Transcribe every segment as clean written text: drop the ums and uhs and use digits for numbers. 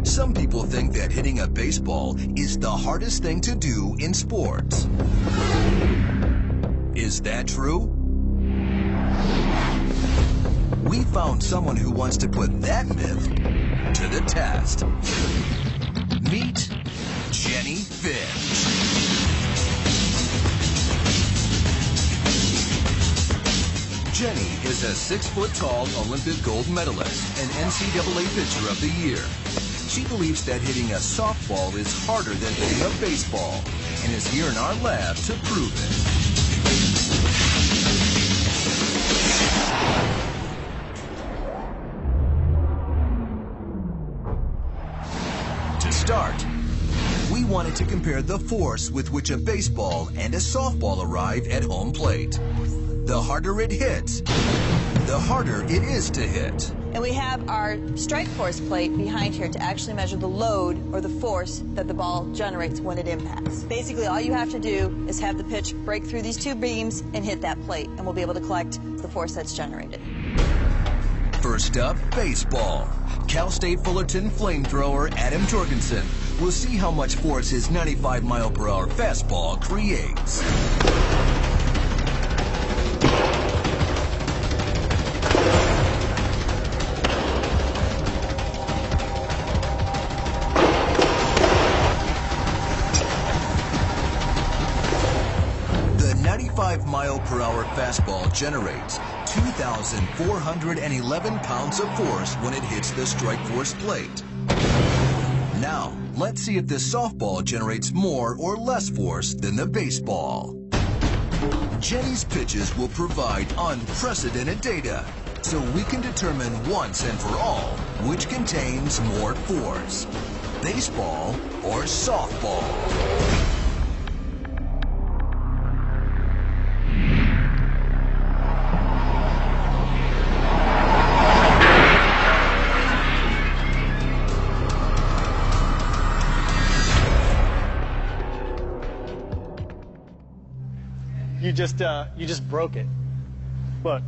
Some people think that hitting a baseball is the hardest thing to do in sports. Is that true? We found someone who wants to put that myth to the test. Meet Jenny Finch. Jenny is a 6-foot-tall Olympic gold medalist and NCAA Pitcher of the Year. She believes that hitting a softball is harder than hitting a baseball and is here in our lab to prove it. To start, we wanted to compare the force with which a baseball and a softball arrive at home plate. The harder it hits, the harder it is to hit. And we have our strike force plate behind here to actually measure the load or the force that the ball generates when it impacts. Basically, all you have to do is have the pitch break through these two beams and hit that plate, and we'll be able to collect the force that's generated. First up, baseball. Cal State Fullerton flamethrower Adam Jorgensen will see how much force his 95-mile-per-hour fastball creates. The 95-mile-per-hour fastball generates 2,411 pounds of force when it hits the strike force plate. Now, let's see if the softball generates more or less force than the baseball. Jenny's pitches will provide unprecedented data, so we can determine once and for all which contains more force, baseball or softball. You just broke it. Look.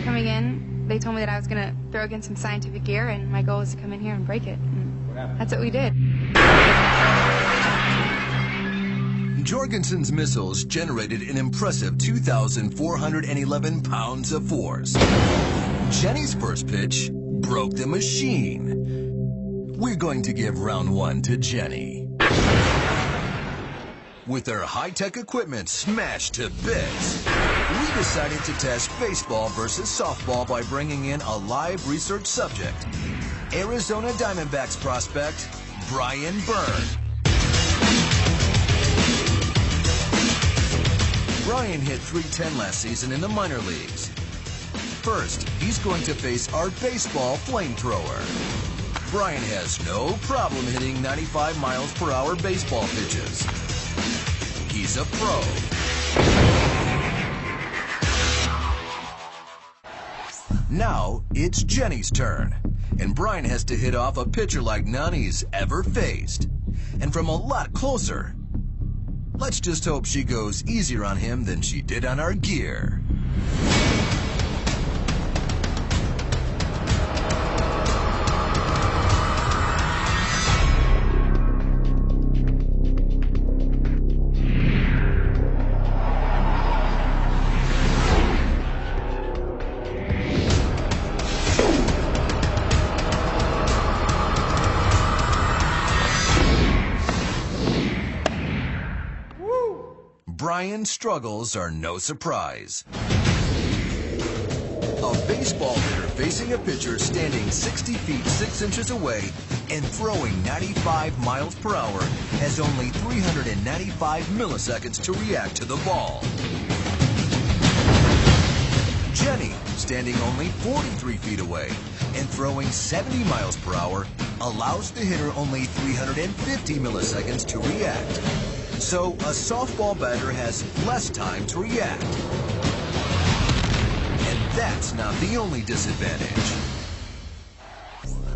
Coming in, they told me that I was going to throw against some scientific gear, and my goal was to come in here and break it. And that's what we did. Jorgensen's missiles generated an impressive 2,411 pounds of force. Jenny's first pitch broke the machine. We're going to give round one to Jenny. With her high-tech equipment smashed to bits, we decided to test baseball versus softball by bringing in a live research subject, Arizona Diamondbacks prospect Brian Byrne. Brian hit .310 last season in the minor leagues. First, he's going to face our baseball flamethrower. Brian has no problem hitting 95-mile-per-hour baseball pitches. He's a pro. Now it's Jenny's turn, and Brian has to hit off a pitcher like none he's ever faced, and from a lot closer. Let's just hope she goes easier on him than she did on our gear. Brian's struggles are no surprise. A baseball hitter facing a pitcher standing 60 feet 6 inches away and throwing 95 miles per hour has only 395 milliseconds to react to the ball. Jenny, standing only 43 feet away and throwing 70 miles per hour, allows the hitter only 350 milliseconds to react. So a softball batter has less time to react. And that's not the only disadvantage.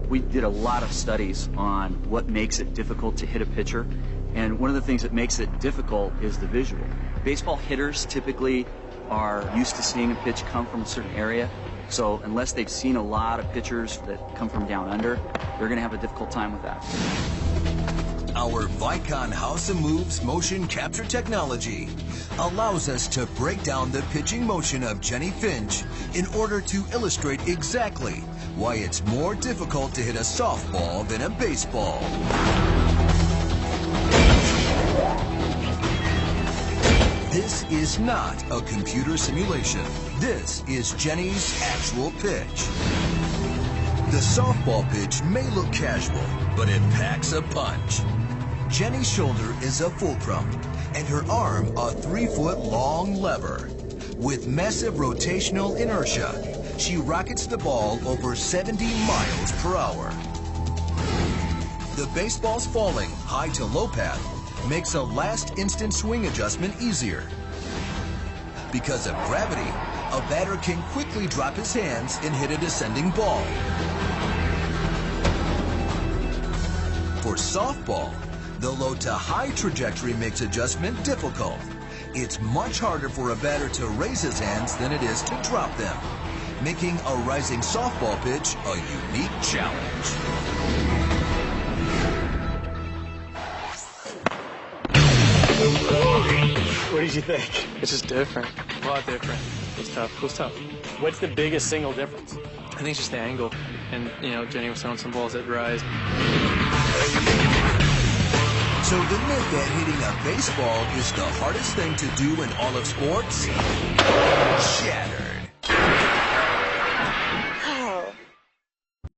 We did a lot of studies on what makes it difficult to hit a pitcher, and one of the things that makes it difficult is the visual. Baseball hitters typically are used to seeing a pitch come from a certain area, So unless they've seen a lot of pitchers that come from down under, they're going to have a difficult time with that. Our Vicon House of Moves motion capture technology allows us to break down the pitching motion of Jenny Finch in order to illustrate exactly why it's more difficult to hit a softball than a baseball. This is not a computer simulation. This is Jenny's actual pitch. The softball pitch may look casual, but it packs a punch. Jenny's shoulder is a fulcrum, and her arm a 3-foot-long lever. With massive rotational inertia, she rockets the ball over 70 miles per hour. The baseball's falling high to low path makes a last-instant swing adjustment easier. Because of gravity, a batter can quickly drop his hands and hit a descending ball. For softball, the low to high trajectory makes adjustment difficult. It's much harder for a batter to raise his hands than it is to drop them, making a rising softball pitch a unique challenge. What did you think? It's just different. A lot different. It's tough. It was tough. What's the biggest single difference? I think it's just the angle. And, you know, Jenny was throwing some balls that rise. So admit that hitting a baseball is the hardest thing to do in all of sports? Shatter.